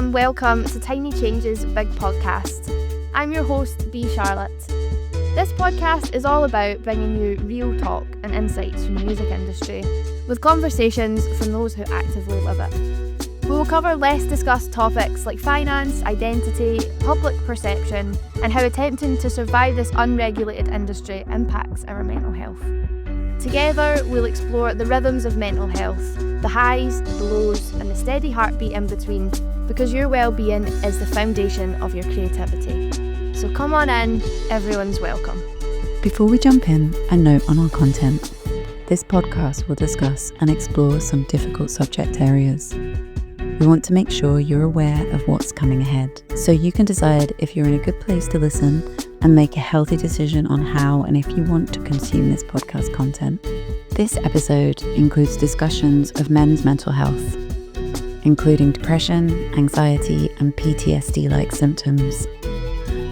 welcome to Tiny Changes Big Podcast. I'm your host, B. Charlotte. This podcast is all about bringing you real talk and insights from the music industry, with conversations from those who actively live it. We will cover less discussed topics like finance, identity, public perception, and how attempting to survive this unregulated industry impacts our mental health. Together, we'll explore the rhythms of mental health, the highs, the lows, and the steady heartbeat in between, because your well-being is the foundation of your creativity. So come on in, everyone's welcome. Before we jump in, a note on our content. This podcast will discuss and explore some difficult subject areas. We want to make sure you're aware of what's coming ahead, so you can decide if you're in a good place to listen and make a healthy decision on how and if you want to consume this podcast content. This episode includes discussions of men's mental health, including depression, anxiety, and PTSD-like symptoms.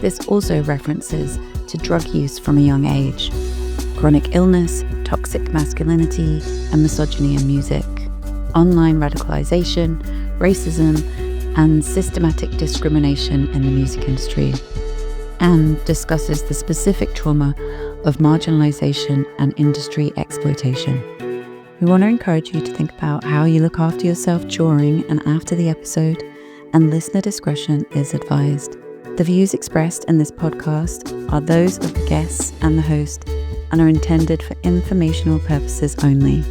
This also references to drug use from a young age, chronic illness, toxic masculinity, and misogyny in music, online radicalization, racism, and systematic discrimination in the music industry, and discusses the specific trauma of marginalization and industry exploitation. We want to encourage you to think about how you look after yourself during and after the episode, and listener discretion is advised. The views expressed in this podcast are those of the guests and the host and are intended for informational purposes only.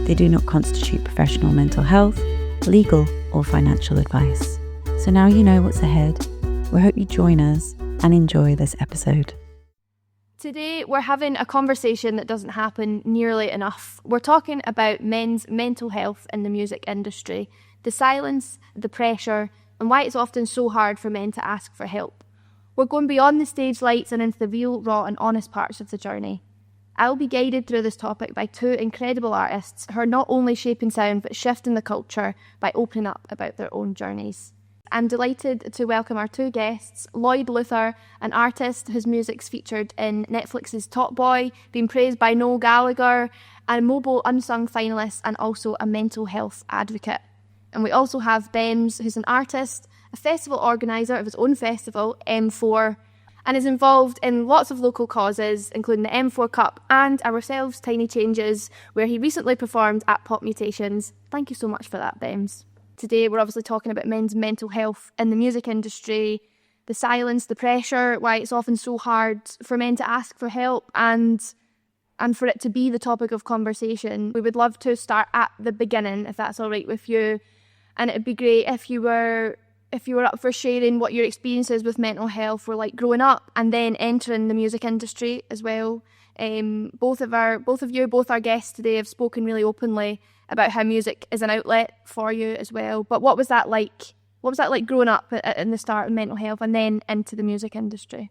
They do not constitute professional mental health, legal, or financial advice. So now you know what's ahead. We hope you join us and enjoy this episode. Today, we're having a conversation that doesn't happen nearly enough. We're talking about men's mental health in the music industry, the silence, the pressure, and why it's often so hard for men to ask for help. We're going beyond the stage lights and into the real, raw, and honest parts of the journey. I'll be guided through this topic by two incredible artists who are not only shaping sound but shifting the culture by opening up about their own journeys. I'm delighted to welcome our two guests, Lloyd Luther, an artist whose music's featured in Netflix's Top Boy, being praised by Noel Gallagher, a MOBO Unsung finalist, and also a mental health advocate. And we also have Bemz, who's an artist, a festival organiser of his own festival, M4, and is involved in lots of local causes, including the M4 Cup and ourselves, Tiny Changes, where he recently performed at Pop Mutations. Thank you so much for that, Bemz. Today, we're obviously talking about men's mental health in the music industry, the silence, the pressure, why it's often so hard for men to ask for help and for it to be the topic of conversation. We would love to start at the beginning, if that's all right with you. And it'd be great if you were up for sharing what your experiences with mental health were like growing up and then entering the music industry as well. Both our guests today have spoken really openly about how music is an outlet for you as well. But what was that like? What was that like growing up in the start of mental health and then into the music industry?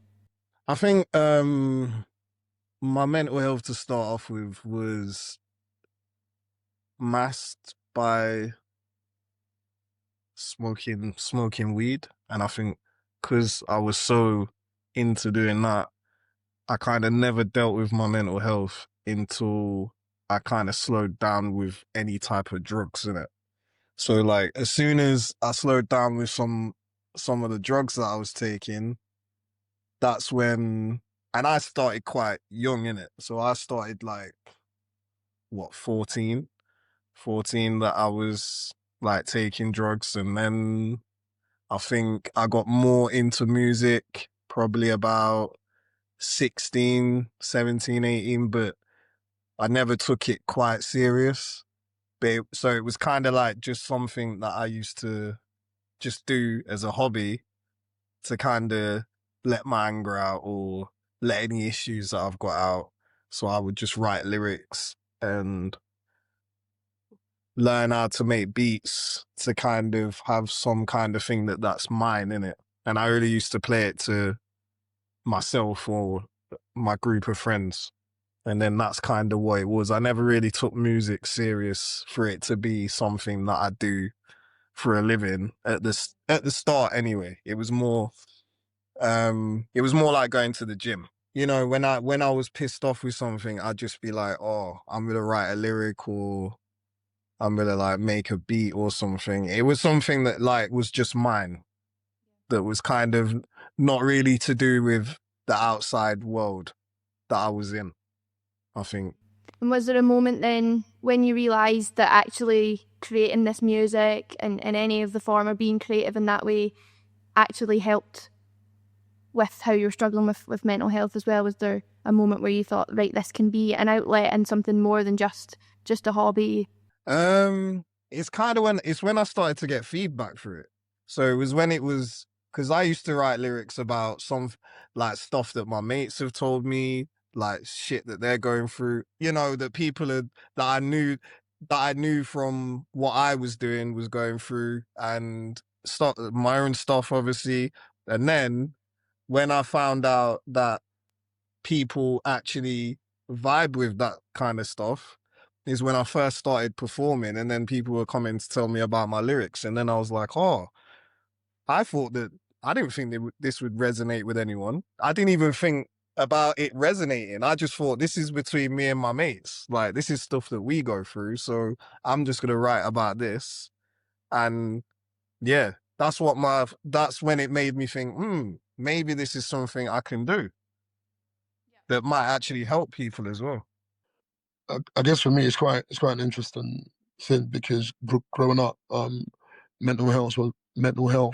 I think my mental health to start off with was masked by smoking weed, and I think because I was so into doing that, I kind of never dealt with my mental health until I kind of slowed down with any type of drugs in it. So like as soon as I slowed down with some of the drugs that I was taking, that's when, and I started quite young in it. So I started like 14 that I was like taking drugs, and then I think I got more into music probably about 16, 17, 18, but I never took it quite serious. So it was kind of like just something that I used to just do as a hobby to kind of let my anger out or let any issues that I've got out. So I would just write lyrics and learn how to make beats to kind of have some kind of thing that's mine in it. And I really used to play it to myself or my group of friends. And then that's kind of what it was. I never really took music serious for it to be something that I do for a living at the start anyway. It was more like going to the gym. You know, when I was pissed off with something, I'd just be like, oh, I'm going to write a lyric or I'm gonna like make a beat or something. It was something that like was just mine, that was kind of not really to do with the outside world that I was in, I think. And was there a moment then when you realised that actually creating this music and in any of the form or being creative in that way actually helped with how you're struggling with mental health as well? Was there a moment where you thought, right, this can be an outlet and something more than just a hobby? It's kind of when I started to get feedback for it. So it was when it was, because I used to write lyrics about some like stuff that my mates have told me, like shit that they're going through, you know, that people had, that I knew from what I was doing was going through, and stuff, my own stuff, obviously. And then when I found out that people actually vibe with that kind of stuff, is when I first started performing, and then people were coming to tell me about my lyrics, and then I was like, oh, I thought that, I didn't think this would resonate with anyone. I didn't even think about it resonating. I just thought this is between me and my mates. Like, this is stuff that we go through, so I'm just gonna write about this. And yeah, that's when it made me think, maybe this is something I can do that might actually help people as well. I guess for me, it's quite an interesting thing because growing up, mental health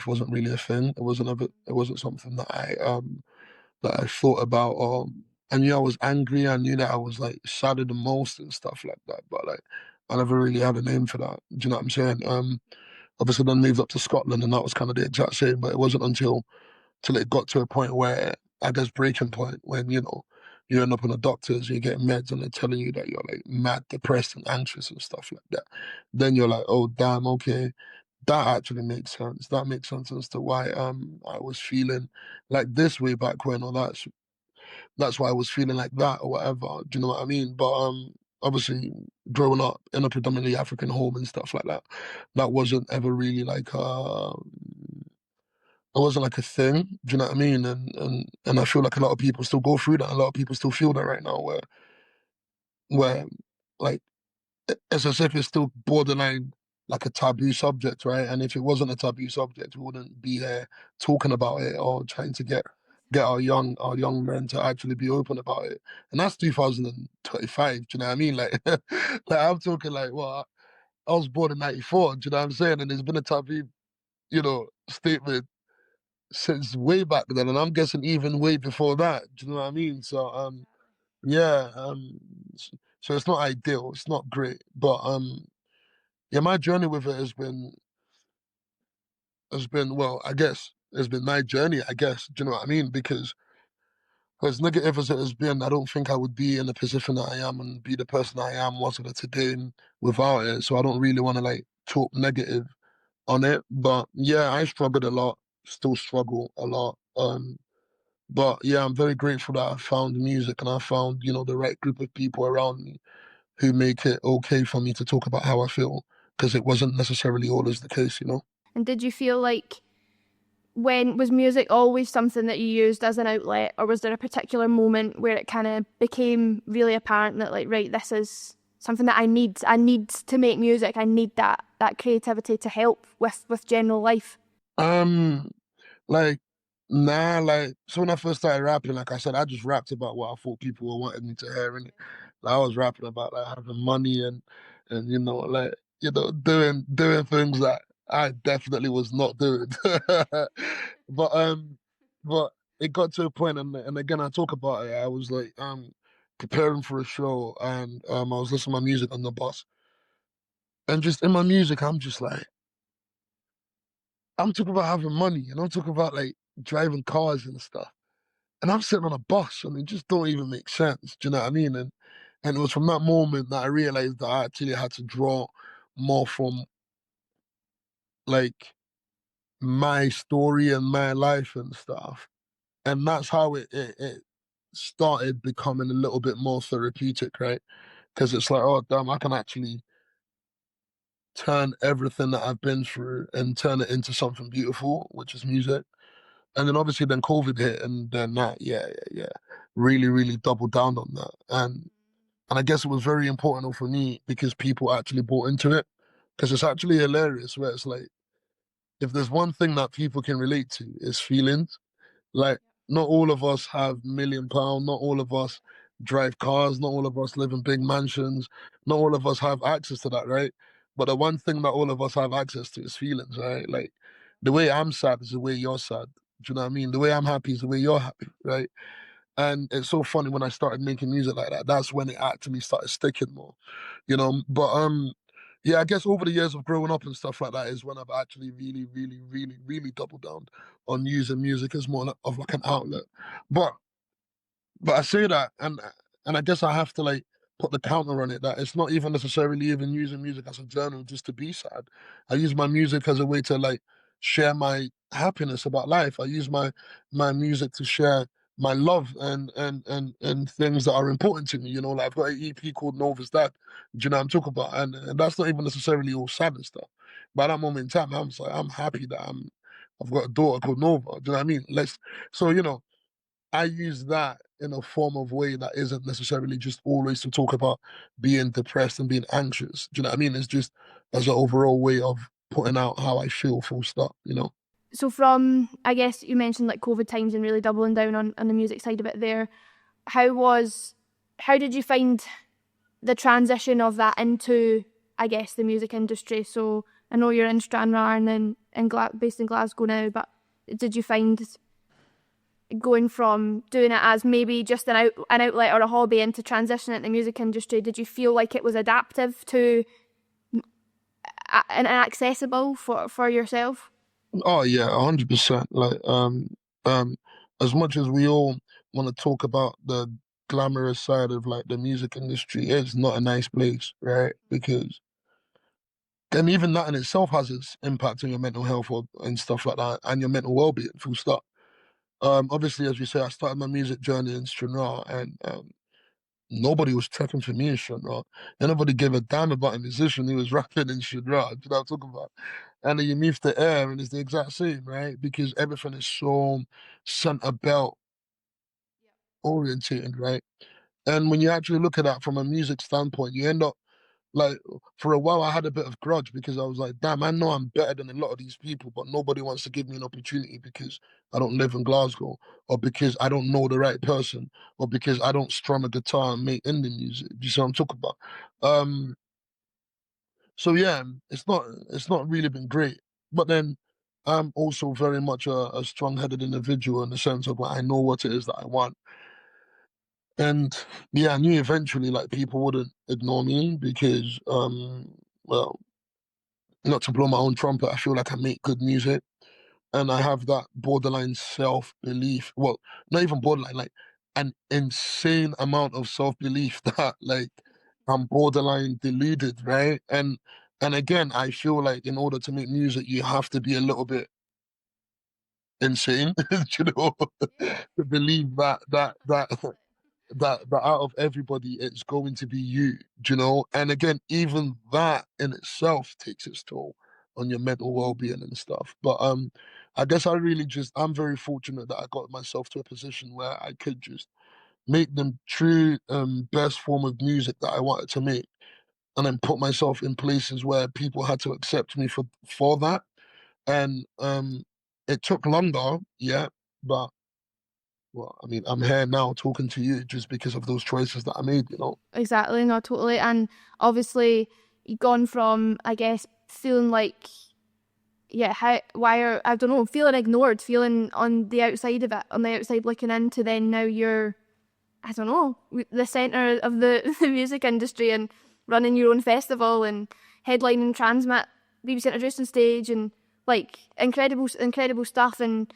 wasn't really a thing. It wasn't something that I thought about. I knew I was angry. I knew that I was like sad the most and stuff like that. But like, I never really had a name for that. Do you know what I'm saying? Obviously, then moved up to Scotland, and that was kind of the exact same. But it wasn't until it got to a point where, I guess, breaking point, when you end up in a doctor's, you're getting meds, and they're telling you that you're like mad, depressed, and anxious and stuff like that. Then you're like, oh damn, okay, that actually makes sense. That makes sense as to why I was feeling like this way back when, or that's why I was feeling like that, or whatever. Do you know what I mean? But obviously, growing up in a predominantly African home and stuff like that, that wasn't ever really like it wasn't like a thing. Do you know what I mean? And I feel like a lot of people still go through that. A lot of people still feel that right now, where like it's as if it's still borderline like a taboo subject, right? And if it wasn't a taboo subject, we wouldn't be here talking about it or trying to get our young men to actually be open about it. And that's 2025. Do you know what I mean? Like, like I'm talking like, well, I was born in '94. Do you know what I'm saying? And there's been a taboo, statement since way back then, and I'm guessing even way before that. Do you know what I mean? So yeah, so it's not ideal, it's not great, but yeah, my journey with it has been well, I guess it's been my journey, I guess. Do you know what I mean? Because as negative as it has been, I don't think I would be in the position that I am and be the person I am wasn't it today without it. So I don't really want to like talk negative on it. But yeah, I struggled a lot, still struggle a lot. But yeah, I'm very grateful that I found music and I found, the right group of people around me who make it okay for me to talk about how I feel, because it wasn't necessarily always the case. And did you feel like, was music always something that you used as an outlet, or was there a particular moment where it kind of became really apparent that like, right, this is something that I need to make music, I need that creativity to help with general life? Like, nah, like, so when I first started rapping, like I said, I just rapped about what I thought people were wanting me to hear, and like, I was rapping about like having money and like, doing things that I definitely was not doing. But but it got to a point, and again, I talk about it. I was like preparing for a show, and I was listening to my music on the bus, and just in my music, I'm just like, I'm talking about having money, and I'm talking about like driving cars and stuff. And I'm sitting on a bus, and it just don't even make sense. Do you know what I mean? And it was from that moment that I realized that I actually had to draw more from like my story and my life and stuff. And that's how it started becoming a little bit more therapeutic, right? Because it's like, oh damn, I can actually turn everything that I've been through and turn it into something beautiful, which is music. And then obviously then COVID hit, and then that, yeah, really, really doubled down on that. And I guess it was very important for me because people actually bought into it. because it's actually hilarious. Where it's like, if there's one thing that people can relate to, is feelings. Like, not all of us have £1 million, not all of us drive cars, not all of us live in big mansions, not all of us have access to that, right? But the one thing that all of us have access to is feelings, right? Like, the way I'm sad is the way you're sad. Do you know what I mean? The way I'm happy is the way you're happy, right? And it's so funny, when I started making music like that, that's when it actually started sticking more, you know. But yeah, I guess over the years of growing up and stuff like that is when I've actually really, really, really, really doubled down on using music as more of like an outlet. But I say that, and I guess I have to like put the counter on it, that it's not even necessarily even using music as a journal just to be sad. I use my music as a way to like share my happiness about life. I use my music to share my love and things that are important to me. You know, like I've got an EP called Nova's Dad. Do you know what I'm talking about? And that's not even necessarily all sad and stuff. By that moment in time, I'm just like, I'm happy that I've got a daughter called Nova. Do you know what I mean? So you know, I use that in a form of way that isn't necessarily just always to talk about being depressed and being anxious. Do you know what I mean? It's just as an overall way of putting out how I feel, full stop, you know? So from, I guess you mentioned like COVID times and really doubling down on the music side of it there, how did you find the transition of that into, I guess, the music industry? So I know you're in Stranraer and then based in Glasgow now, but did you find going from doing it as maybe just an outlet or a hobby into transitioning into the music industry, did you feel like it was adaptive to and accessible for yourself? Oh yeah, 100%. Like as much as we all want to talk about the glamorous side of like the music industry, it's not a nice place, right? Because and even that in itself has its impact on your mental health and stuff like that, and your mental well-being, full stop. Obviously, as you say, I started my music journey in Stranraer, and nobody was checking for me in Stranraer. And nobody gave a damn about a musician who was rapping in Stranraer. Do you know what I'm talking about? And then you move to air, and it's the exact same, right? Because everything is so center belt orientated, right? And when you actually look at that from a music standpoint, you end up like, for a while I had a bit of grudge because I was like, damn, I know I'm better than a lot of these people, but nobody wants to give me an opportunity because I don't live in Glasgow, or because I don't know the right person, or because I don't strum a guitar and make indie music. Do you see what I'm talking about? Um, so yeah, it's not really been great. But then I'm also very much a strong-headed individual in the sense of like I know what it is that I want. And yeah, I knew eventually like people wouldn't ignore me because well, not to blow my own trumpet, I feel like I make good music and I have that borderline self belief. Well, not even borderline, like an insane amount of self belief that like I'm borderline deluded, right? And again, I feel like in order to make music, you have to be a little bit insane, you know, to believe that out of everybody, it's going to be you, do you know? And again, even that in itself takes its toll on your mental well-being and stuff. But I guess I'm very fortunate that I got myself to a position where I could just make the true best form of music that I wanted to make, and then put myself in places where people had to accept me for that. And it took longer, yeah, but well, I mean, I'm here now talking to you just because of those choices that I made, you know? Exactly, no, totally. And obviously you've gone from, I guess, feeling like, yeah, I don't know, feeling ignored, feeling on the outside of it, on the outside looking in, to then now you're, I don't know, the centre of the music industry and running your own festival and headlining Transmit, BBC Introducing Stage, and like incredible stuff. And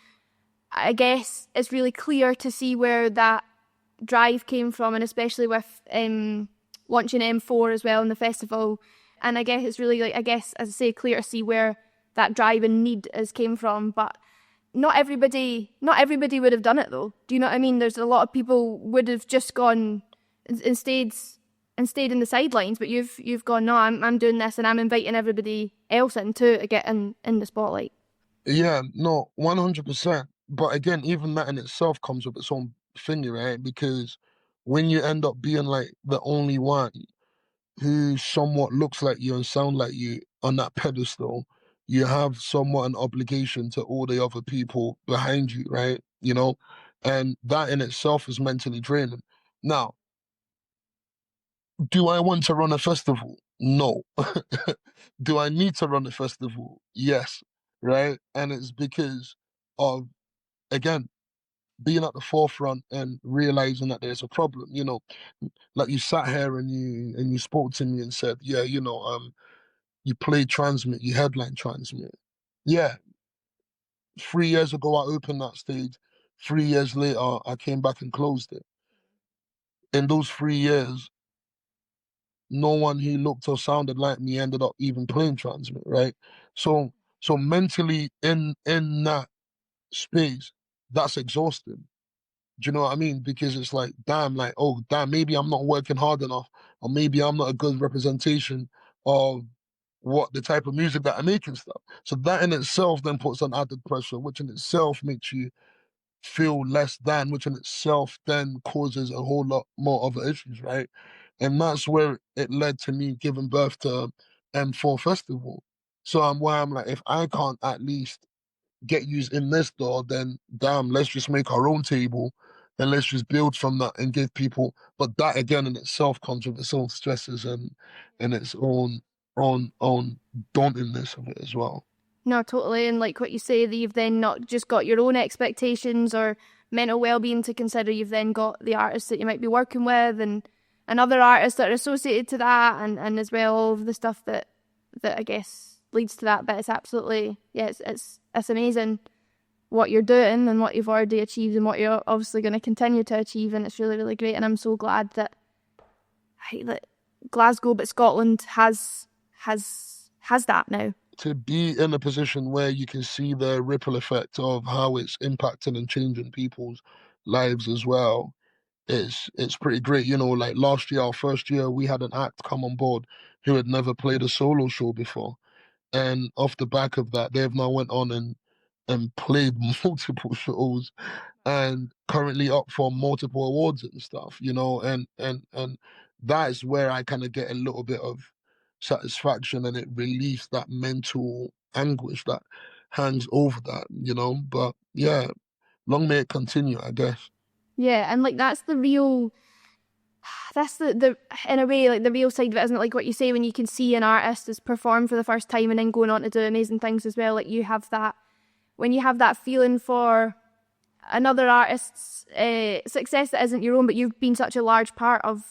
I guess it's really clear to see where that drive came from, and especially with launching M4 as well in the festival. And I guess it's really, like, I guess, as I say, clear to see where that drive and need came from. But not everybody would have done it though. Do you know what I mean? There's a lot of people would have just gone and stayed in the sidelines, but you've gone, no, I'm doing this, and I'm inviting everybody else in too to get in the spotlight. Yeah, no, 100%. But again, even that in itself comes with its own thingy, right? Because when you end up being like the only one, who somewhat looks like you and sound like you on that pedestal, you have somewhat an obligation to all the other people behind you, right? You know, and that in itself is mentally draining. Now, do I want to run a festival? No. Do I need to run a festival? Yes, right? And it's because of, again, being at the forefront and realizing that there's a problem. You know, like you sat here and you spoke to me and said, yeah, you played Transmit, you headline Transmit. Yeah, 3 years ago I opened that stage. 3 years later, I came back and closed it. In those 3 years, no one who looked or sounded like me ended up even playing Transmit, right? So so mentally in that space, that's exhausting. Do you know what I mean? Because it's like, damn, like, oh, damn, maybe I'm not working hard enough, or maybe I'm not a good representation of what the type of music that I make and stuff. So that in itself then puts on added pressure, which in itself makes you feel less than, which in itself then causes a whole lot more other issues, right? And that's where it led to me giving birth to M4 Festival. So I'm where I'm like, if I can't at least get used in this door, then damn, let's just make our own table and let's just build from that and give people. But that again in itself comes with its own stresses and its own dauntingness of it as well. No, totally. And like what you say, that you've then not just got your own expectations or mental well-being to consider, you've then got the artists that you might be working with and other artists that are associated to that, and as well all of the stuff that I guess leads to that. But it's absolutely, yeah, it's amazing what you're doing and what you've already achieved and what you're obviously going to continue to achieve, and it's really, really great. And I'm so glad that Glasgow, but Scotland has that now. To be in a position where you can see the ripple effect of how it's impacting and changing people's lives as well, it's pretty great. You know, like last year, our first year, we had an act come on board who had never played a solo show before. And off the back of that, they've now went on and played multiple shows and currently up for multiple awards and stuff, you know, and that is where I kind of get a little bit of satisfaction, and it relieves that mental anguish that hangs over that, you know. But yeah, long may it continue, I guess. Yeah, and like that's the real, that's the in a way, like the real side of it, isn't it? Like what you say, when you can see an artist is perform for the first time and then going on to do amazing things as well. Like you have that, when you have that feeling for another artist's success that isn't your own, but you've been such a large part of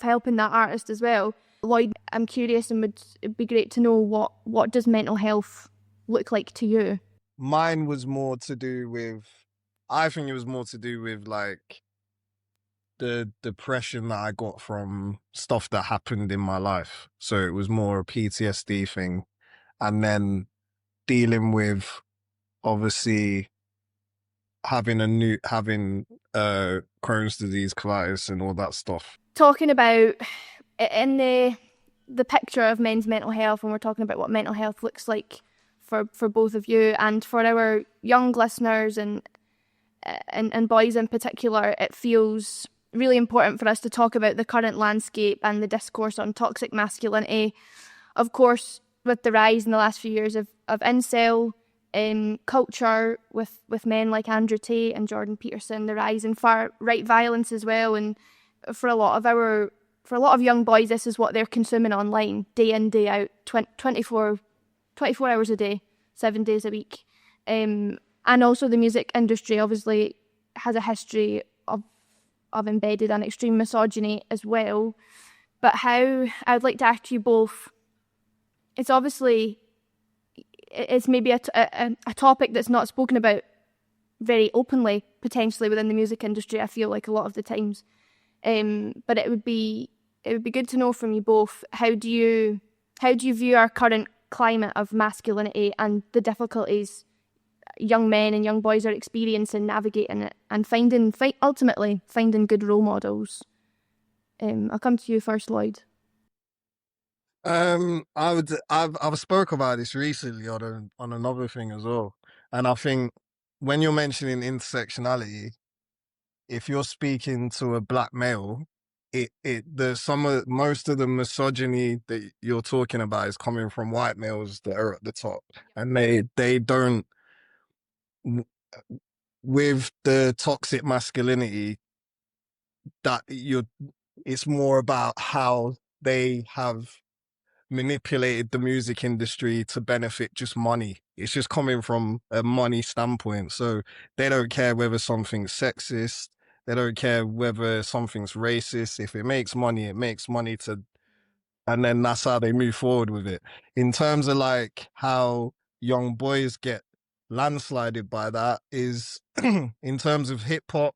helping that artist as well. Lloyd, I'm curious, and it'd be great to know what does mental health look like to you? Mine was more to do with, I think it was more to do with like the depression that I got from stuff that happened in my life. So it was more a PTSD thing. And then dealing with obviously having Crohn's disease, colitis and all that stuff. Talking about in the picture of men's mental health, and we're talking about what mental health looks like for both of you and for our young listeners and boys in particular, it feels really important for us to talk about the current landscape and the discourse on toxic masculinity. Of course, with the rise in the last few years of incel culture with men like Andrew Tate and Jordan Peterson, the rise in far right violence as well, and for a lot of young boys, this is what they're consuming online day in, day out, 24 hours a day, 7 days a week. And also the music industry obviously has a history of embedded and extreme misogyny as well. But how, I'd like to ask you both, it's maybe a topic that's not spoken about very openly, potentially within the music industry, I feel like a lot of the times. But it would be good to know from you both, how do you view our current climate of masculinity and the difficulties young men and young boys are experiencing navigating it and ultimately finding good role models? I'll come to you first, Lloyd. I've spoke about this recently on another thing as well, and I think when you're mentioning intersectionality, if you're speaking to a black male, most of the misogyny that you're talking about is coming from white males that are at the top, and they don't, with the toxic masculinity, that it's more about how they have manipulated the music industry to benefit just money. It's just coming from a money standpoint. So they don't care whether something's sexist. They don't care whether something's racist. If it makes money, it makes money and then that's how they move forward with it. In terms of like how young boys get landslided by that is in terms of hip hop,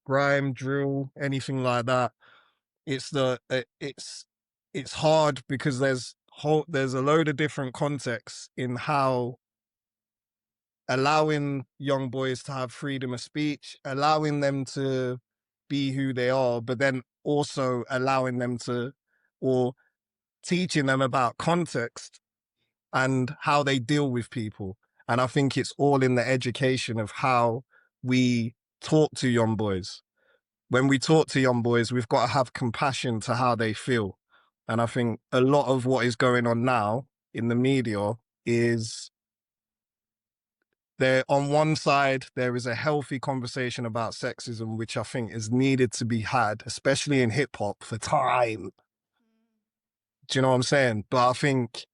grime, drill, anything like that. It's hard because there's a load of different contexts in how allowing young boys to have freedom of speech, allowing them to be who they are, but then also allowing them to, or teaching them about context and how they deal with people. And I think it's all in the education of how we talk to young boys. When we talk to young boys, we've got to have compassion to how they feel. And I think a lot of what is going on now in the media is there, on one side, there is a healthy conversation about sexism, which I think is needed to be had, especially in hip hop, for time. Do you know what I'm saying? But I think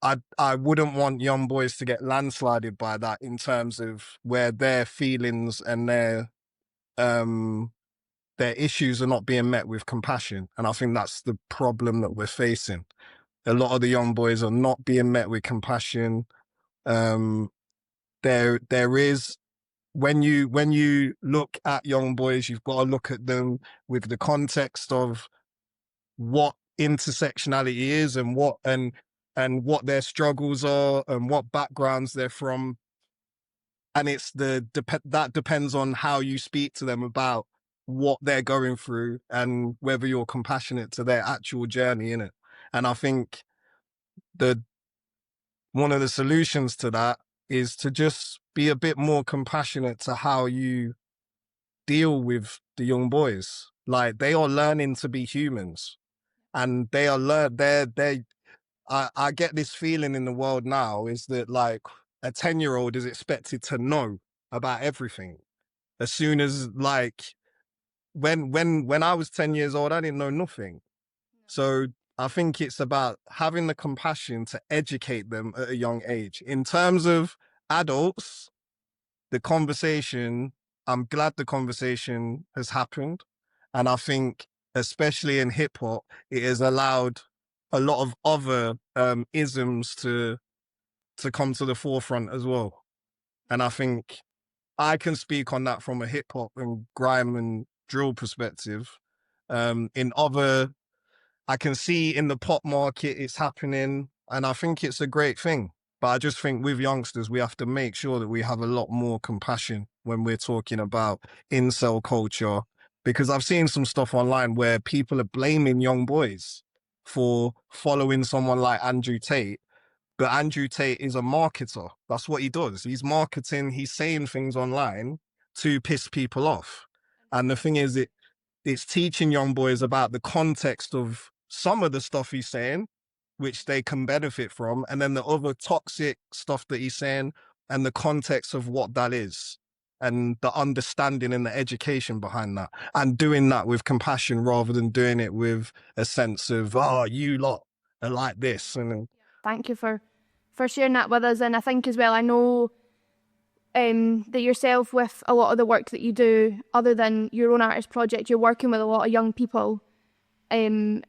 I wouldn't want young boys to get landslided by that in terms of where their feelings and their issues are not being met with compassion. And I think that's the problem that we're facing. A lot of the young boys are not being met with compassion. There is, when you look at young boys, you've got to look at them with the context of what intersectionality is and what their struggles are and what backgrounds they're from. And it's that depends on how you speak to them about what they're going through and whether you're compassionate to their actual journey in it. And I think one of the solutions to that is to just be a bit more compassionate to how you deal with the young boys. Like, they are learning to be humans, and they are I get this feeling in the world now is that like a 10-year-old is expected to know about everything. As soon as like when I was 10 years old, I didn't know nothing. So I think it's about having the compassion to educate them at a young age. In terms of adults, I'm glad the conversation has happened. And I think, especially in hip hop, it has allowed a lot of other isms to come to the forefront as well. And I think I can speak on that from a hip hop and grime and drill perspective. I can see in the pop market it's happening, and I think it's a great thing. But I just think with youngsters, we have to make sure that we have a lot more compassion when we're talking about incel culture, because I've seen some stuff online where people are blaming young boys for following someone like Andrew Tate. But Andrew Tate is a marketer. That's what he does. He's marketing, he's saying things online to piss people off. And the thing is, it's teaching young boys about the context of some of the stuff he's saying, which they can benefit from, and then the other toxic stuff that he's saying and the context of what that is, and the understanding and the education behind that, and doing that with compassion rather than doing it with a sense of, oh, you lot are like this. And thank you for sharing that with us. And I think as well, I know that yourself, with a lot of the work that you do, other than your own artist project, you're working with a lot of young people, and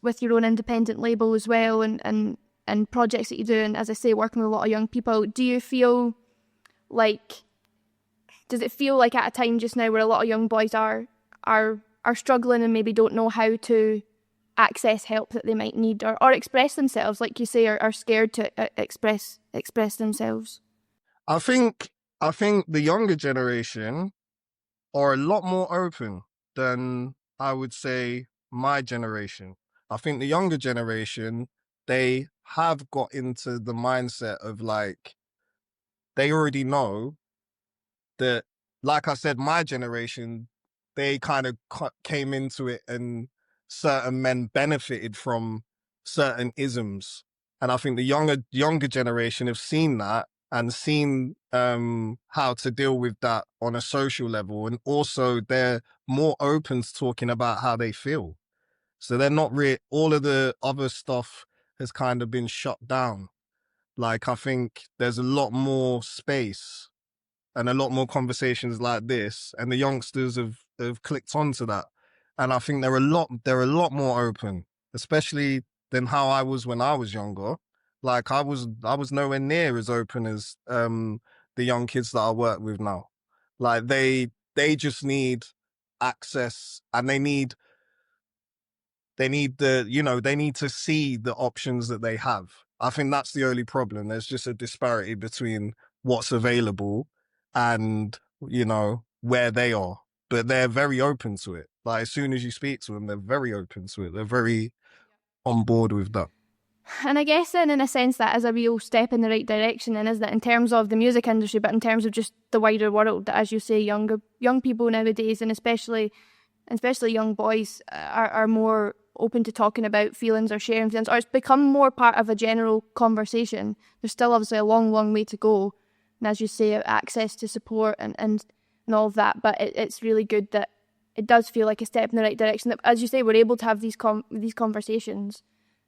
with your own independent label as well, and projects that you do, and as I say, working with a lot of young people. Do you feel like, does it feel like at a time just now where a lot of young boys are struggling and maybe don't know how to access help that they might need, or express themselves, like you say, are scared to express themselves? I think the younger generation are a lot more open than, I would say, my generation. I think the younger generation, they have got into the mindset of like, they already know that, like I said, my generation, they kind of came into it, and certain men benefited from certain isms. And I think the younger generation have seen that and seen how to deal with that on a social level. And also they're more open to talking about how they feel. So they're not all of the other stuff has kind of been shut down. Like, I think there's a lot more space and a lot more conversations like this, and the youngsters have clicked onto that. And I think they're a lot more open, especially than how I was when I was younger. Like, I was nowhere near as open as the young kids that I work with now. Like, they just need access, and they need they need to see the options that they have. I think that's the only problem. There's just a disparity between what's available and, where they are. But they're very open to it. Like, as soon as you speak to them, they're very open to it. They're very on board with that. And I guess then, in a sense, that is a real step in the right direction, and isn't it, in terms of the music industry, but in terms of just the wider world, that, as you say, young people nowadays, and especially young boys, are more open to talking about feelings or sharing feelings, or it's become more part of a general conversation. There's still obviously a long way to go, and as you say, access to support and all of that, but it's really good that it does feel like a step in the right direction, that, as you say, we're able to have these conversations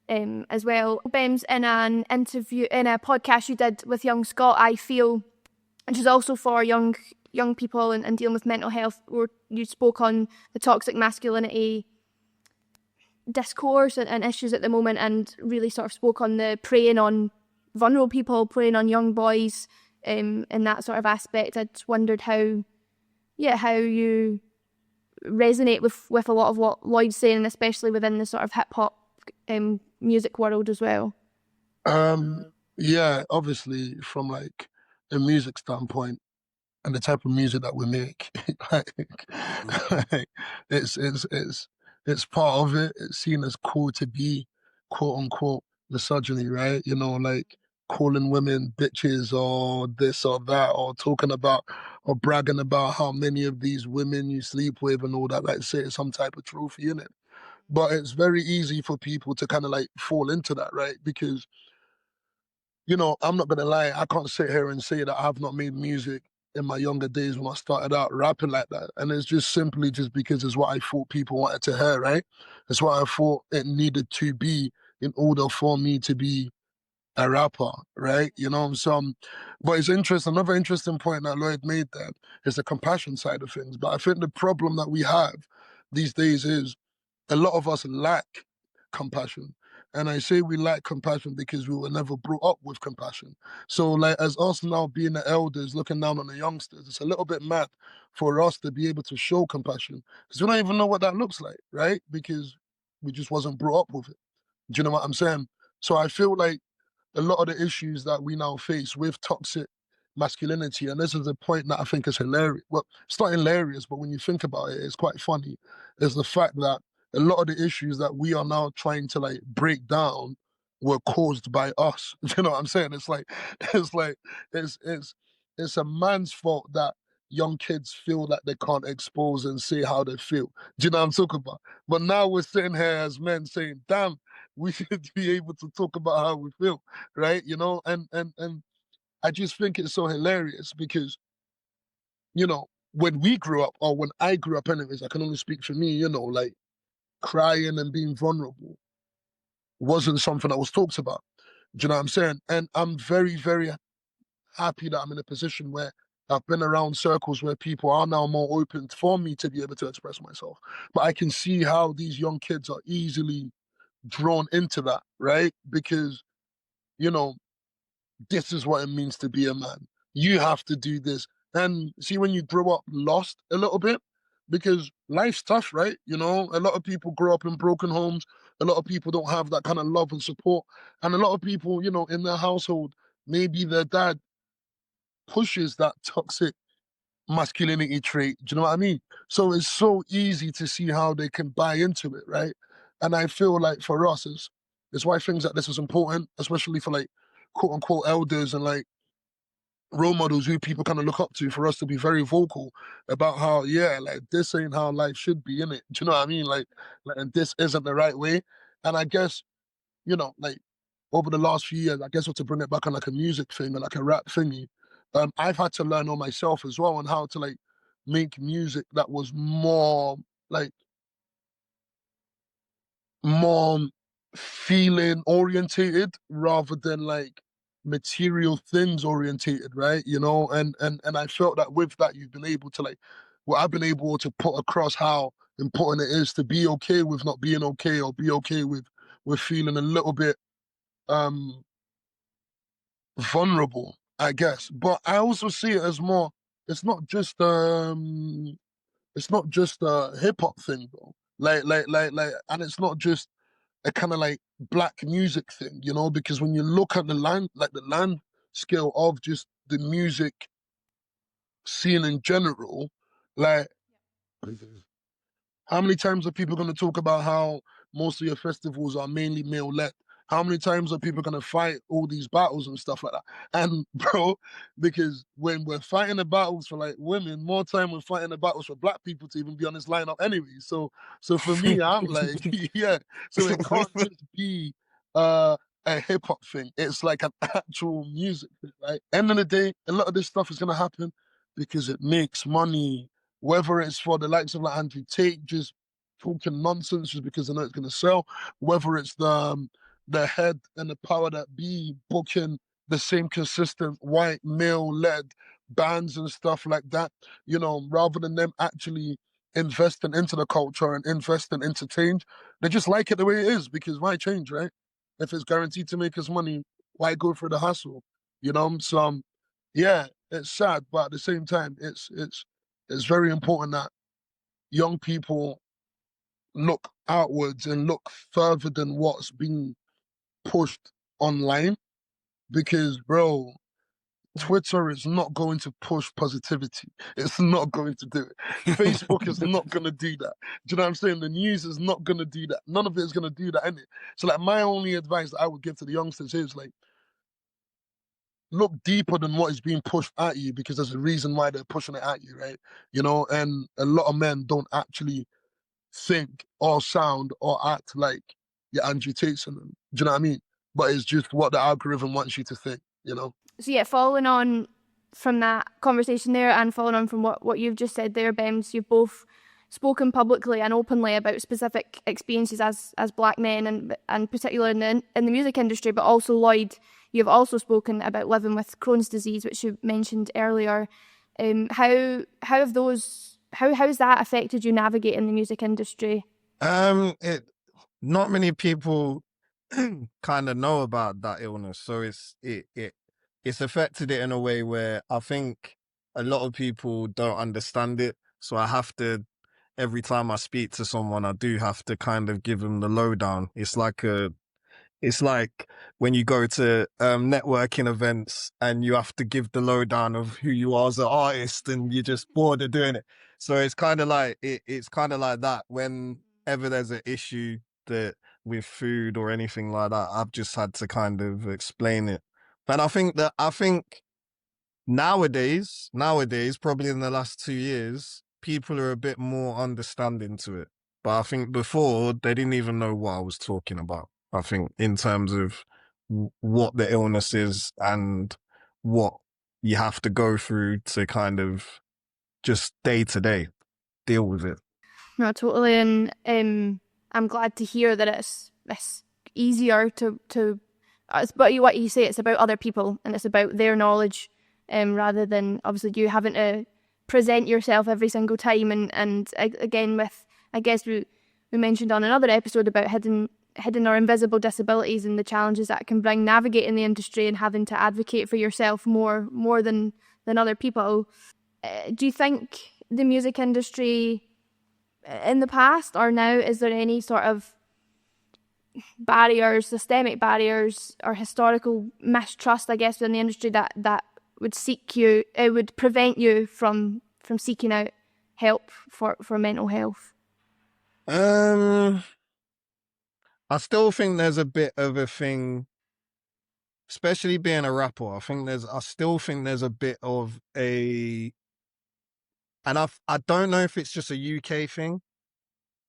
as well. Bemz, in an interview, in a podcast you did with young Scott, I Feel, which is also for young people and dealing with mental health, where you spoke on the toxic masculinity discourse and issues at the moment, and really sort of spoke on the preying on vulnerable people, preying on young boys, in that sort of aspect. I just wondered how you resonate with a lot of what Lloyd's saying, and especially within the sort of hip hop music world as well. Yeah, obviously from like a music standpoint and the type of music that we make, like it's part of it. It's seen as cool to be quote unquote misogyny, right? Like calling women bitches or this or that, or talking about or bragging about how many of these women you sleep with and all that, like say it's some type of trophy in it. But it's very easy for people to kind of like fall into that, right? Because, I'm not going to lie, I can't sit here and say that I've not made music in my younger days when I started out rapping like that. And it's just simply just because it's what I thought people wanted to hear, right? It's what I thought it needed to be in order for me to be a rapper, right? So, but it's interesting. Another interesting point that Lloyd made there is the compassion side of things. But I think the problem that we have these days is a lot of us lack compassion. And I say we lack compassion because we were never brought up with compassion. So like as us now being the elders looking down on the youngsters, it's a little bit mad for us to be able to show compassion because we don't even know what that looks like, right? Because we just wasn't brought up with it. Do you know what I'm saying? So I feel like a lot of the issues that we now face with toxic masculinity, and this is a point that I think is hilarious. Well, it's not hilarious, but when you think about it, it's quite funny, is the fact that a lot of the issues that we are now trying to like break down were caused by us. You know what I'm saying? It's like it's a man's fault that young kids feel that they can't expose and say how they feel. Do you know what I'm talking about? But now we're sitting here as men saying, damn, we should be able to talk about how we feel, right? And I just think it's so hilarious because, when we grew up, or when I grew up anyways, I can only speak for me, like crying and being vulnerable wasn't something that was talked about. Do you know what I'm saying? And I'm very, very happy that I'm in a position where I've been around circles where people are now more open for me to be able to express myself. But I can see how these young kids are easily drawn into that, right? Because, this is what it means to be a man. You have to do this. And see, when you grow up lost a little bit, because life's tough, right? A lot of people grow up in broken homes. A lot of people don't have that kind of love and support. And a lot of people, in their household, maybe their dad pushes that toxic masculinity trait. Do you know what I mean? So it's so easy to see how they can buy into it, right? And I feel like for us, it's why things like this is important, especially for like quote unquote elders and like role models who people kind of look up to, for us to be very vocal about how, yeah, like this ain't how life should be, innit? Do you know what I mean? Like, and this isn't the right way. And I guess, like over the last few years, I guess to bring it back on like a music thing and like a rap thingy, I've had to learn on myself as well on how to like make music that was like more feeling orientated rather than like material things orientated, right? And I felt that with that you've been able to like well, I've been able to put across how important it is to be okay with not being okay, or be okay with feeling a little bit um vulnerable, I guess. But I also see it as more, it's not just a hip hop thing though. Like, and it's not just a kind of like black music thing, because when you look at the land scale of just the music scene in general, like how many times are people going to talk about how most of your festivals are mainly male led? How many times are people going to fight all these battles and stuff like that? And bro, because when we're fighting the battles for like women, more time we're fighting the battles for black people to even be on this lineup anyway. So for me, I'm like, yeah. So it can't just be a hip hop thing. It's like an actual music thing, right? End of the day, a lot of this stuff is gonna happen because it makes money, whether it's for the likes of like Andrew Tate just talking nonsense just because they know it's going to sell, whether it's the head and the power that be booking the same consistent white male-led bands and stuff like that, rather than them actually investing into the culture and investing into change. They just like it the way it is, because why change, right? If it's guaranteed to make us money, why go through the hassle? So yeah, it's sad, but at the same time, it's very important that young people look outwards and look further than what's being pushed online. Because, bro, Twitter is not going to push positivity. It's not going to do it. Facebook is not going to do that. Do you know what I'm saying? The news is not going to do that. None of it is going to do that, innit? So, like, my only advice that I would give to the youngsters is, like, look deeper than what is being pushed at you, because there's a reason why they're pushing it at you, right? And a lot of men don't actually think or sound or act like your Andrew Tate's in them. Do you know what I mean? But it's just what the algorithm wants you to think. So yeah, following on from that conversation there, and following on from what you've just said there, Bemz, you've both spoken publicly and openly about specific experiences as black men, and particularly in the music industry, but also Lloyd, you've also spoken about living with Crohn's disease, which you mentioned earlier. How has that affected you navigating the music industry? Not many people kind of know about that illness, so it's affected it in a way where I think a lot of people don't understand it. So I have to, every time I speak to someone, I do have to kind of give them the lowdown. It's like when you go to networking events and you have to give the lowdown of who you are as an artist, and you're just bored of doing it. So it's kind of like it's kind of like that. Whenever there's an issue that with food or anything like that, I've just had to kind of explain it. And I think nowadays, probably in the last 2 years, people are a bit more understanding to it. But I think before, they didn't even know what I was talking about. I think in terms of what the illness is and what you have to go through to kind of just day to day deal with it. No, totally, and I'm glad to hear that it's easier to. But what you say, it's about other people and it's about their knowledge, rather than obviously you having to present yourself every single time. And again, with, I guess we mentioned on another episode about hidden or invisible disabilities and the challenges that can bring navigating the industry and having to advocate for yourself more than other people. Do you think the music industry in the past or now, is there any sort of barriers, systemic barriers or historical mistrust, I guess, within the industry that would prevent you from seeking out help for mental health? I still think there's a bit of a thing especially being a rapper, I still think there's a bit of a, and I don't know if it's just a UK thing,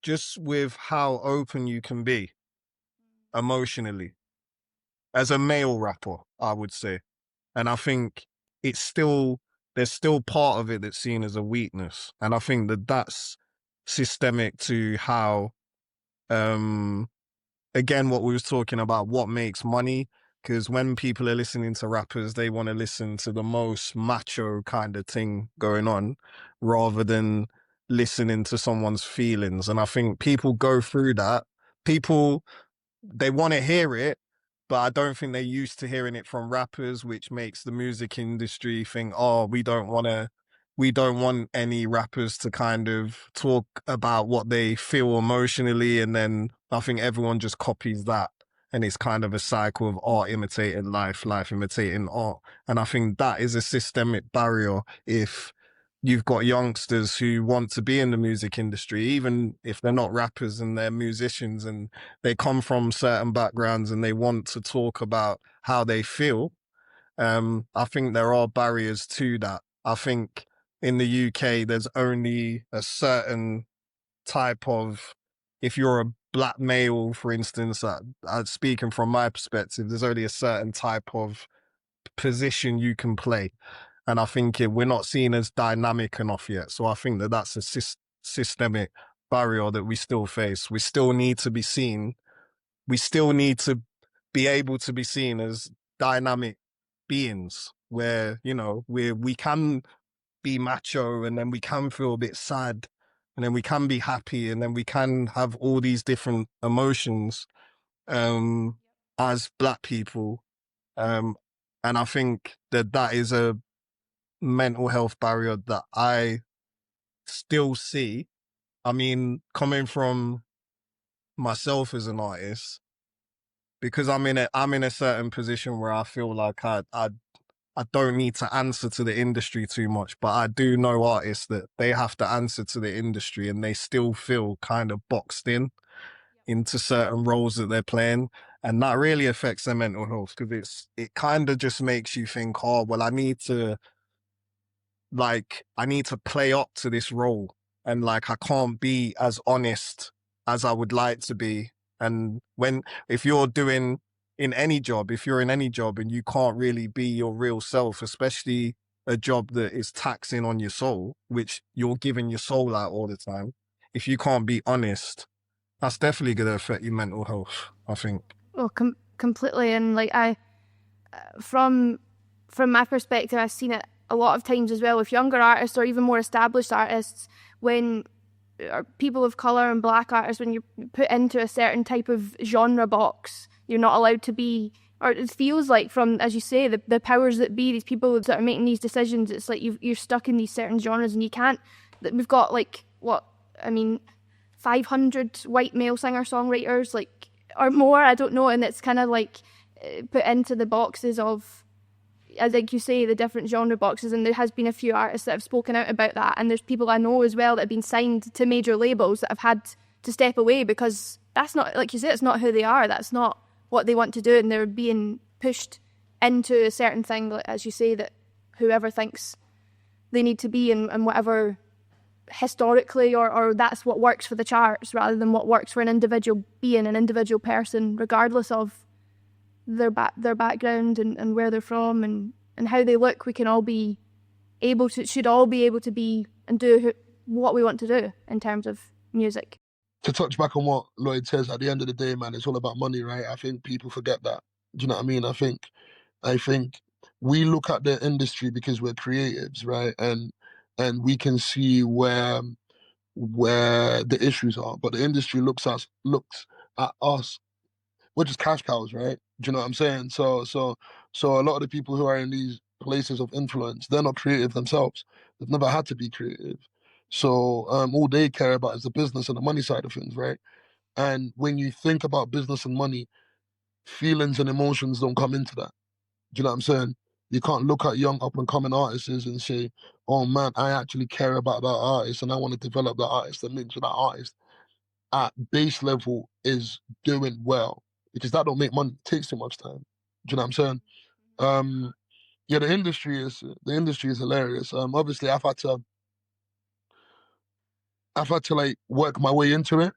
just with how open you can be emotionally as a male rapper, I would say. And I think it's still, there's still part of it that's seen as a weakness. And I think that that's systemic to how, again, what we was talking about, what makes money. Because when people are listening to rappers, they want to listen to the most macho kind of thing going on rather than listening to someone's feelings. And I think people go through that. People, they want to hear it, but I don't think they're used to hearing it from rappers, which makes the music industry think, oh, we don't want any rappers to kind of talk about what they feel emotionally. And then I think everyone just copies that. And it's kind of a cycle of art imitating life, life imitating art. And I think that is a systemic barrier if you've got youngsters who want to be in the music industry, even if they're not rappers and they're musicians and they come from certain backgrounds and they want to talk about how they feel. I think there are barriers to that. I think in the UK, there's only a certain type of, if you're a black male, for instance, speaking from my perspective, there's only a certain type of position you can play. And I think we're not seen as dynamic enough yet. So I think that that's a systemic barrier that we still face. We still need to be seen. We still need to be able to be seen as dynamic beings where, you know, we can be macho and then we can feel a bit sad and then we can be happy and then we can have all these different emotions as black people. And I think that that is a mental health barrier that I still see. I mean, coming from myself as an artist, because I'm in a certain position where I feel like I don't need to answer to the industry too much, but I do know artists that they have to answer to the industry and they still feel kind of boxed in into certain roles that they're playing. And that really affects their mental health because it kind of just makes you think, oh, well, I need to play up to this role. And like, I can't be as honest as I would like to be. And if you're in any job and you can't really be your real self, especially a job that is taxing on your soul, which you're giving your soul out all the time, if you can't be honest, that's definitely going to affect your mental health, I think. Well, completely. And like from my perspective, I've seen it a lot of times as well with younger artists or even more established artists, when people of colour and black artists, when you're put into a certain type of genre box, you're not allowed to be, or it feels like from, as you say, the powers that be, these people that are making these decisions, it's like you're stuck in these certain genres and you can't, we've got 500 white male singer-songwriters, like, or more, I don't know, and it's kind of like put into the boxes of, as like you say, the different genre boxes, and there has been a few artists that have spoken out about that, and there's people I know as well that have been signed to major labels that have had to step away because that's not, like you say, it's not who they are, that's not what they want to do, and they're being pushed into a certain thing, like, as you say, that whoever thinks they need to be and whatever historically or that's what works for the charts rather than what works for an individual being, an individual person, regardless of their background and where they're from and how they look. We can all be able to, should all be able to be and do what we want to do in terms of music. To touch back on what Lloyd says, at the end of the day, man, it's all about money, right? I think people forget that. Do you know what I mean? I think we look at the industry because we're creatives, right? And we can see where the issues are, but the industry looks at us. We're just cash cows, right? Do you know what I'm saying? So a lot of the people who are in these places of influence, they're not creative themselves. They've never had to be creative. So all they care about is the business and the money side of things, right? And when you think about business and money, feelings and emotions don't come into that. Do you know what I'm saying? You can't look at young up and coming artists and say, oh man, I actually care about that artist and I want to develop that artist and make sure that artist at base level is doing well, because that don't make money. It takes too much time. Do you know what I'm saying? Yeah, the industry is hilarious. Obviously, I've had to like work my way into it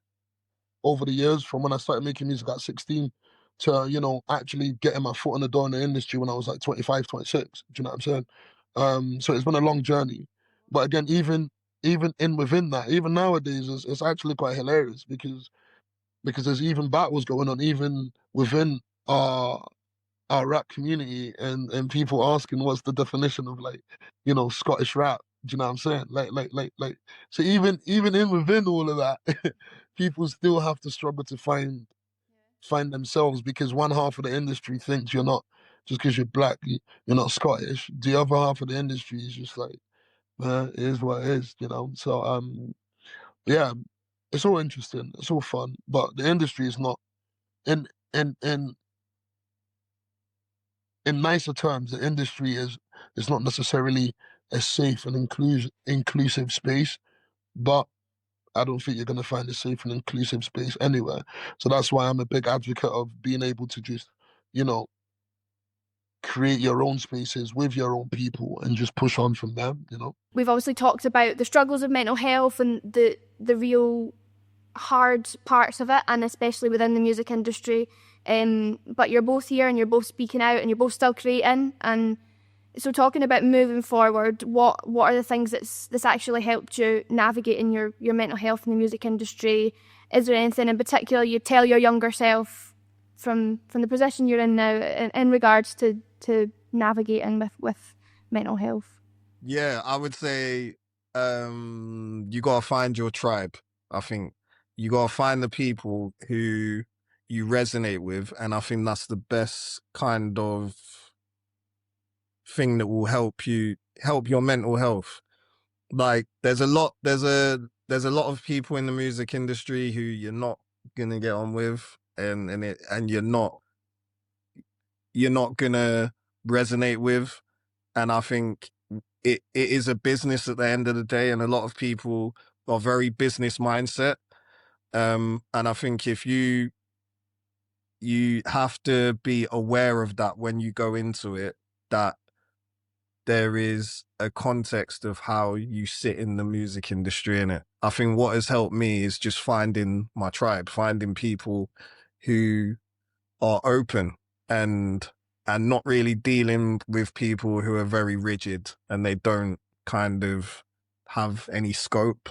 over the years, from when I started making music at 16 to, actually getting my foot in the door in the industry when I was like 25, 26. Do you know what I'm saying? So it's been a long journey. But again, even within that, even nowadays, it's actually quite hilarious because there's even battles going on even within our rap community, and people asking what's the definition of, like, Scottish rap. Do you know what I'm saying? Like. So even in within all of that, people still have to struggle to find themselves, because one half of the industry thinks you're not, just because you're black, you're not Scottish. The other half of the industry is just like, it is what it is. So yeah, it's all interesting, it's all fun, but the industry is not, in in in in nicer terms, the industry is not necessarily a safe and inclusive space, but I don't think you're going to find a safe and inclusive space anywhere. So that's why I'm a big advocate of being able to just, you know, create your own spaces with your own people and just push on from them. We've obviously talked about the struggles of mental health and the real hard parts of it, and especially within the music industry. But you're both here and you're both speaking out and you're both still creating. And so talking about moving forward, what are the things that's actually helped you navigating your mental health in the music industry? Is there anything in particular you tell your younger self from the position you're in now in regards to navigating with mental health? Yeah, I would say you gotta find your tribe. I think you gotta find the people who you resonate with, and I think that's the best kind of thing that will help your mental health. Like there's a lot of people in the music industry who you're not gonna get on with, and you're not gonna resonate with. And I think it is a business at the end of the day, and a lot of people are very business mindset. And I think if you have to be aware of that when you go into it, that there is a context of how you sit in the music industry in it. I think what has helped me is just finding my tribe, finding people who are open and not really dealing with people who are very rigid and they don't kind of have any scope,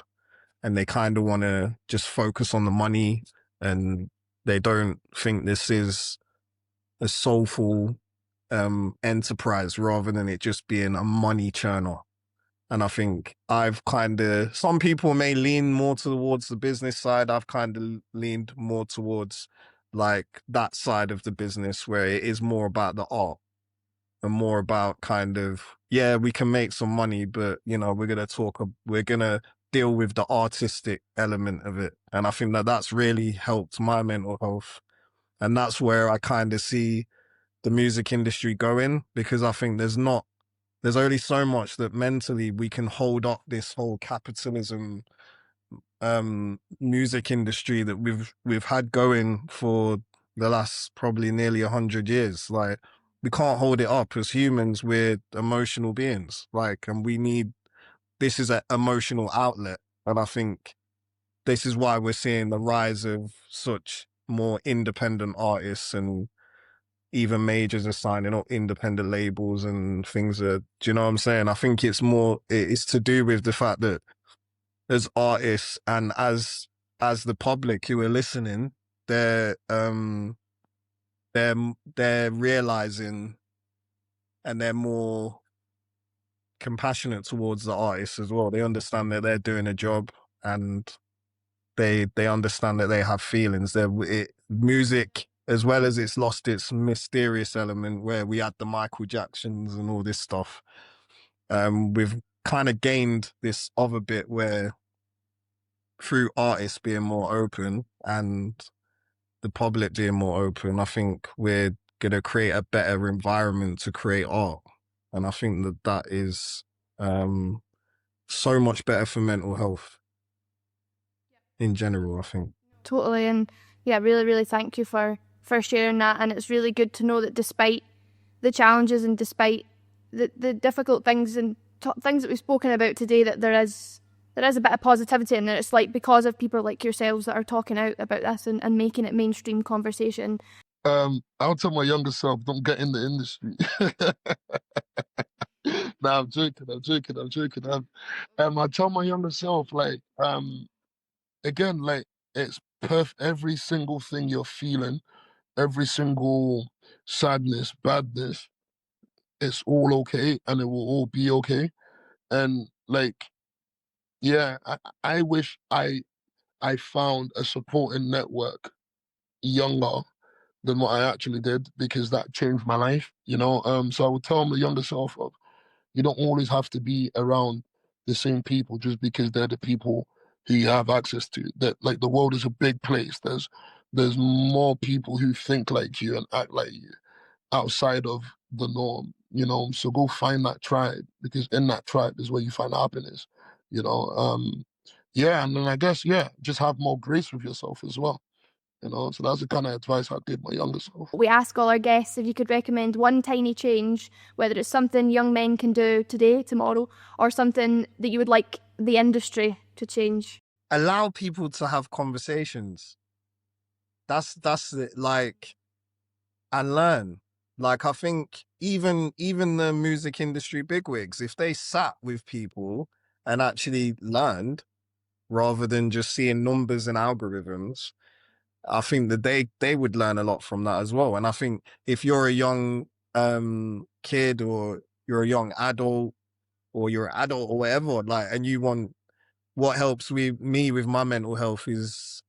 and they kind of want to just focus on the money, and they don't think this is a soulful enterprise rather than it just being a money churner. And I think some people may lean more towards the business side. I've kind of leaned more towards like that side of the business where it is more about the art and more about kind of, yeah, we can make some money, but we're going to deal with the artistic element of it. And I think that that's really helped my mental health. And that's where I kind of see the music industry going, because I think there's only so much that mentally we can hold up this whole capitalism music industry that we've had going for the last probably nearly 100 years. Like, we can't hold it up. As humans, we're emotional beings, like, and this is an emotional outlet. And I think this is why we're seeing the rise of such more independent artists, and even majors are signing up independent labels and things. Do you know what I'm saying? I think it's to do with the fact that as artists and as the public who are listening, they're realizing, and they're more compassionate towards the artists as well. They understand that they're doing a job, and they understand that they have feelings. Music, as well as it's lost its mysterious element where we had the Michael Jacksons and all this stuff, we've kind of gained this other bit where, through artists being more open and the public being more open, I think we're going to create a better environment to create art. And I think that is so much better for mental health in general, I think. Totally. And yeah, really, really thank you for for sharing that. And it's really good to know that despite the challenges and despite the difficult things and things that we've spoken about today, that there is a bit of positivity, and it's like because of people like yourselves that are talking out about this and making it mainstream conversation. I'll tell my younger self, don't get in the industry. Nah, I'm joking. I tell my younger self, like, again, like, it's every single thing you're feeling, every single sadness, badness, it's all okay, and it will all be okay. And like, yeah, I wish I found a supporting network younger than what I actually did, because that changed my life, So I would tell my younger self, you don't always have to be around the same people just because they're the people who you have access to. That, like, the world is a big place. There's more people who think like you and act like you outside of the norm. So go find that tribe, because in that tribe is where you find happiness, you know. Yeah, and then I guess, yeah, just have more grace with yourself as well. So that's the kind of advice I'd give my younger self. We ask all our guests if you could recommend one tiny change, whether it's something young men can do today, tomorrow, or something that you would like the industry to change. Allow people to have conversations. That's it, like, and learn. Like, I think even the music industry bigwigs, if they sat with people and actually learned rather than just seeing numbers and algorithms, I think that they would learn a lot from that as well. And I think if you're a young kid, or you're a young adult, or you're an adult or whatever, like, and you want, what helps me with my mental health is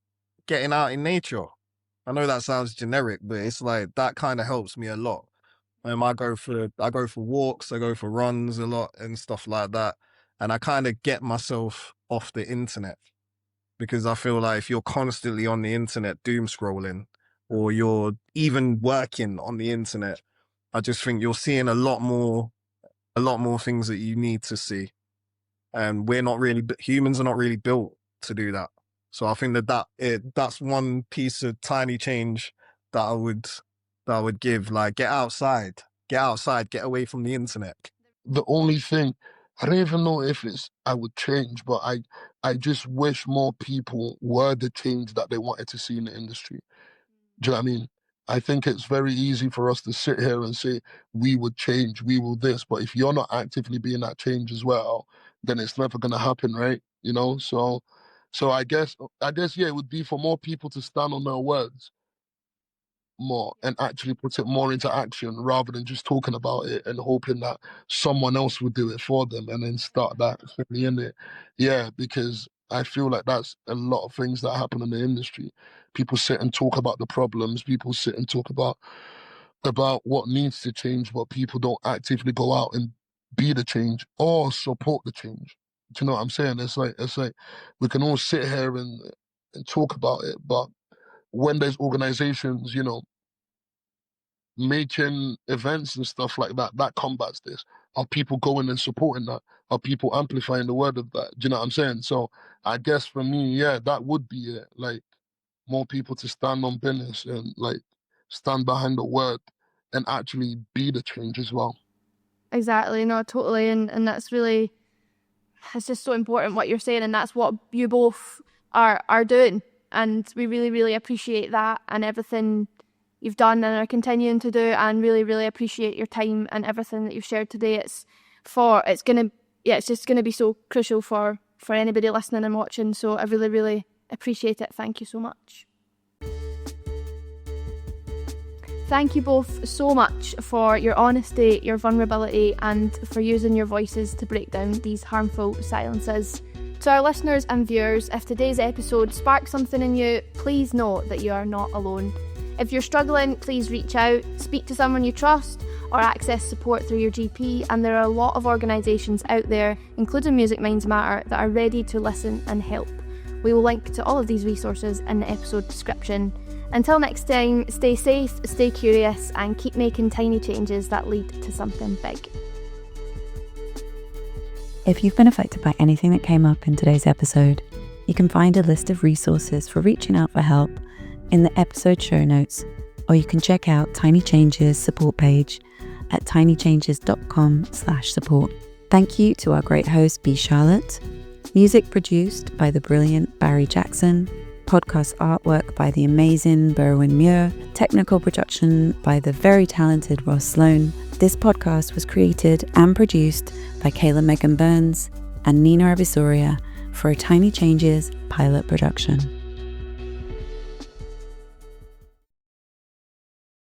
getting out in nature. I know that sounds generic, but it's like that kind of helps me a lot. I go for walks, I go for runs a lot and stuff like that, and I kind of get myself off the internet, because I feel like if you're constantly on the internet doom scrolling, or you're even working on the internet, I just think you're seeing a lot more things that you need to see, and humans are not really built to do that. So I think that's one piece of tiny change that I would give. Like, get outside, get away from the internet. The only thing, I don't even know if I would change, but I just wish more people were the change that they wanted to see in the industry. Do you know what I mean? I think it's very easy for us to sit here and say, we would change, we will this, but if you're not actively being that change as well, then it's never going to happen, right? So I guess, yeah, it would be for more people to stand on their words more and actually put it more into action, rather than just talking about it and hoping that someone else would do it for them and then start that thing in it. Yeah, because I feel like that's a lot of things that happen in the industry. People sit and talk about the problems, people sit and talk about what needs to change, but people don't actively go out and be the change or support the change. Do you know what I'm saying? It's like we can all sit here and talk about it, but when there's organizations, making events and stuff like that, that combats this. Are people going and supporting that? Are people amplifying the word of that? Do you know what I'm saying? So I guess for me, yeah, that would be it. Like, more people to stand on business and, like, stand behind the word and actually be the change as well. Exactly, no, totally, and that's really, it's just so important what you're saying, and that's what you both are doing, and we really, really appreciate that and everything you've done and are continuing to do, and really, really appreciate your time and everything that you've shared today. It's just gonna be so crucial for anybody listening and watching. So I really, really appreciate it. Thank you so much. Thank you both so much for your honesty, your vulnerability, and for using your voices to break down these harmful silences. To our listeners and viewers, if today's episode sparked something in you, please know that you are not alone. If you're struggling, please reach out, speak to someone you trust, or access support through your GP, and there are a lot of organisations out there, including Music Minds Matter, that are ready to listen and help. We will link to all of these resources in the episode description. Until next time, stay safe, stay curious, and keep making tiny changes that lead to something big. If you've been affected by anything that came up in today's episode, you can find a list of resources for reaching out for help in the episode show notes or you can check out Tiny Changes support page at tinychanges.com/support. Thank you to our great host, B. Charlotte. Music produced by the brilliant Barry Jackson. Podcast artwork by the amazing Berwin Muir. Technical production by the very talented Ross Sloan. This podcast was created and produced by Kayla Megan Burns and Nina Avisoria for a Tiny Changes pilot production.